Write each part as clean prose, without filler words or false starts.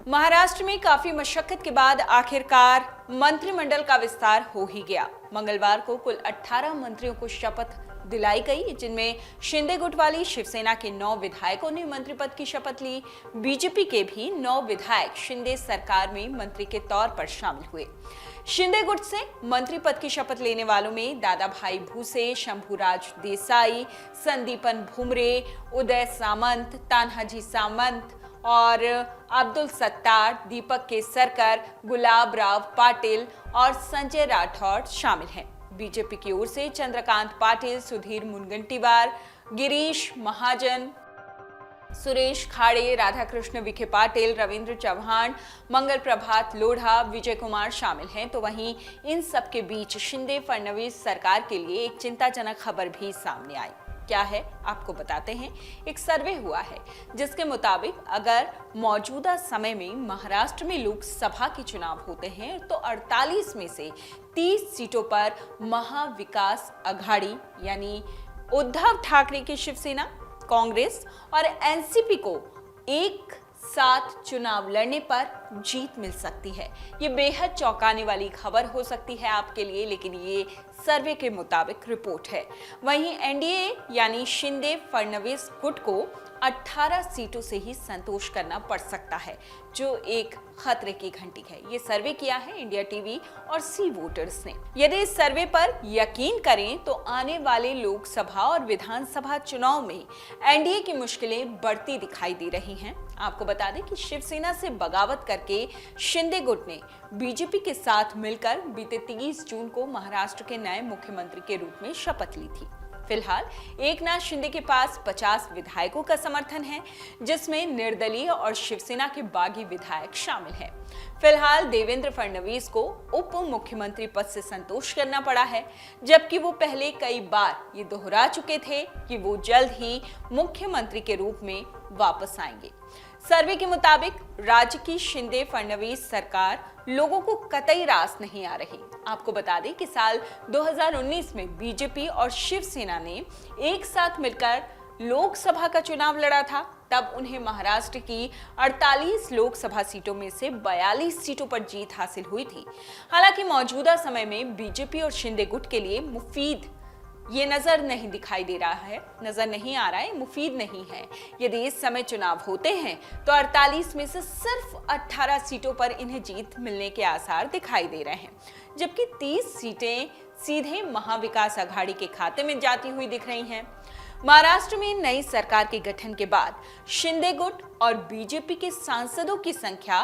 महाराष्ट्र में काफी मशक्कत के बाद आखिरकार मंत्रिमंडल का विस्तार हो ही गया। मंगलवार को कुल 18 मंत्रियों को शपथ दिलाई गई, जिनमें शिंदे गुट वाली शिवसेना के 9 विधायकों ने मंत्री पद की शपथ ली। बीजेपी के भी 9 विधायक शिंदे सरकार में मंत्री के तौर पर शामिल हुए। शिंदे गुट से मंत्री पद की शपथ लेने वालों में दादाभाई भूसे, शंभूराज देसाई, संदीपन भुमरे, उदय सामंत, तान्हाजी सामंत और अब्दुल सत्तार, दीपक केसरकर, गुलाब राव पाटिल और संजय राठौड़ शामिल हैं। बीजेपी की ओर से चंद्रकांत पाटिल, सुधीर मुनगंटीवार, गिरीश महाजन, सुरेश खाड़े, राधाकृष्ण विखे पाटिल, रविंद्र चौहान, मंगल प्रभात लोढ़ा, विजय कुमार शामिल हैं। तो वहीं इन सब के बीच शिंदे फडणवीस सरकार के लिए एक चिंताजनक खबर भी सामने आई। क्या है आपको बताते हैं। एक सर्वे हुआ है जिसके मुताबिक अगर मौजूदा समय में महाराष्ट्र में लोकसभा के चुनाव होते हैं तो 48 में से 30 सीटों पर महाविकास अघाड़ी यानी उद्धव ठाकरे की शिवसेना, कांग्रेस और एनसीपी को एक साथ चुनाव लड़ने पर जीत मिल सकती है। ये बेहद चौंकाने वाली खबर हो सकती है आपके लिए, लेकिन ये सर्वे के मुताबिक रिपोर्ट है। वहीं एनडीए यानी शिंदे फडणवीस गुट को 18 सीटों से ही संतोष करना पड़ सकता है, जो एक खतरे की घंटी है। ये सर्वे किया है इंडिया टीवी और सी वोटर्स ने। यदि इस सर्वे पर यकीन करें तो आने वाले लोकसभा और विधानसभा चुनाव में एनडीए की मुश्किलें बढ़ती दिखाई दे रही हैं। आपको बता दें कि शिवसेना से बगावत करके शिंदे गुट ने बीजेपी के साथ मिलकर बीते 30 जून को महाराष्ट्र के नए मुख्यमंत्री के रूप में शपथ ली थी। फिलहाल एकनाथ शिंदे के पास 50 विधायकों का समर्थन है, जिसमें निर्दलीय और शिवसेना के बागी विधायक शामिल हैं। फिलहाल देवेंद्र फडणवीस को उप मुख्यमंत्री पद से संतोष करना पड़ा है, जबकि वो पहले कई बार ये दोहरा चुके थे कि वो जल्द ही मुख्यमंत्री के रूप में वापस आएंगे। सर्वे के मुताबिक राज्य की शिंदे फडणवीस सरकार लोगों को कतई रास नहीं आ रही। आपको बता दें कि साल 2019 में बीजेपी और शिवसेना ने एक साथ मिलकर लोकसभा का चुनाव लड़ा था। तब उन्हें महाराष्ट्र की 48 लोकसभा सीटों में से 42 सीटों पर जीत हासिल हुई थी। हालांकि मौजूदा समय में बीजेपी और शिंदे गुट के लिए मुफीद ये नजर नहीं दिखाई दे रहा है, नजर नहीं आ रहा है, मुफीद नहीं है। यदि इस समय चुनाव होते हैं तो 48 में से सिर्फ 18 सीटों पर इन्हें जीत मिलने के आसार दिखाई दे रहे हैं, जबकि 30 सीटें सीधे महाविकास अघाड़ी के खाते में जाती हुई दिख रही हैं। महाराष्ट्र में नई सरकार के गठन के बाद शिंदे गुट और बीजेपी के सांसदों की संख्या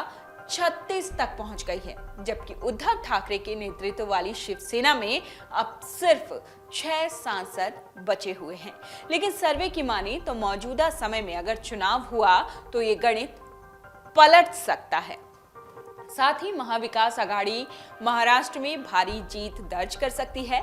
36 तक पहुंच गई है, जबकि उद्धव ठाकरे के नेतृत्व वाली शिवसेना में अब सिर्फ 6 सांसद बचे हुए हैं। लेकिन सर्वे की माने तो मौजूदा समय में अगर चुनाव हुआ तो ये गणित पलट सकता है। साथ ही महाविकास अघाड़ी महाराष्ट्र में भारी जीत दर्ज कर सकती है।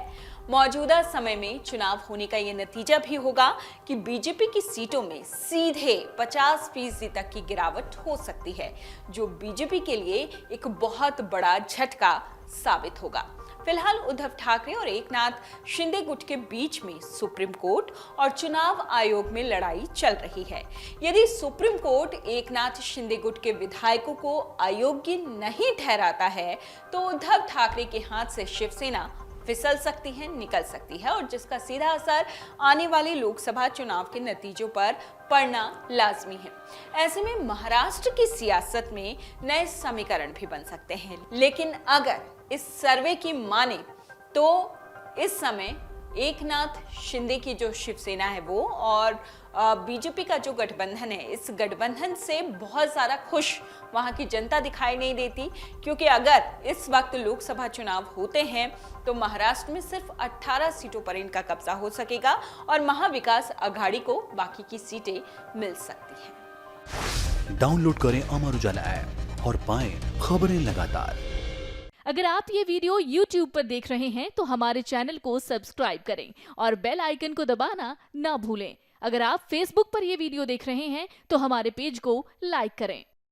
मौजूदा समय में चुनाव होने का यह नतीजा भी होगा कि बीजेपी की सीटों में सीधे 50% तक की गिरावट हो सकती है, जो बीजेपी के लिए एक बहुत बड़ा झटका साबित होगा। फिलहाल उद्धव ठाकरे और एकनाथ शिंदे गुट के बीच में सुप्रीम कोर्ट और चुनाव आयोग में लड़ाई चल रही है। यदि सुप्रीम कोर्ट एकनाथ शिंदे गुट के विधायकों को अयोग्य नहीं ठहराता है तो उद्धव ठाकरे के हाथ से शिवसेना फिसल सकती है, निकल सकती है, और जिसका सीधा असर आने वाले लोकसभा चुनाव के नतीजों पर पड़ना लाजमी है। ऐसे में महाराष्ट्र की सियासत में नए समीकरण भी बन सकते हैं। लेकिन अगर इस सर्वे की माने तो इस समय एकनाथ शिंदे की जो शिवसेना है वो और बीजेपी का जो गठबंधन है, इस गठबंधन से बहुत सारा खुश वहां की जनता दिखाई नहीं देती, क्योंकि अगर इस वक्त लोकसभा चुनाव होते हैं तो महाराष्ट्र में सिर्फ 18 सीटों पर इनका कब्जा हो सकेगा और महाविकास अघाड़ी को बाकी की सीटें मिल सकती हैं। डाउनलोड करें अमर उजाला ऐप और पाएं खबरें लगातार। अगर आप ये वीडियो YouTube पर देख रहे हैं तो हमारे चैनल को सब्सक्राइब करें और बेल आइकन को दबाना ना भूलें। अगर आप Facebook पर ये वीडियो देख रहे हैं तो हमारे पेज को लाइक करें।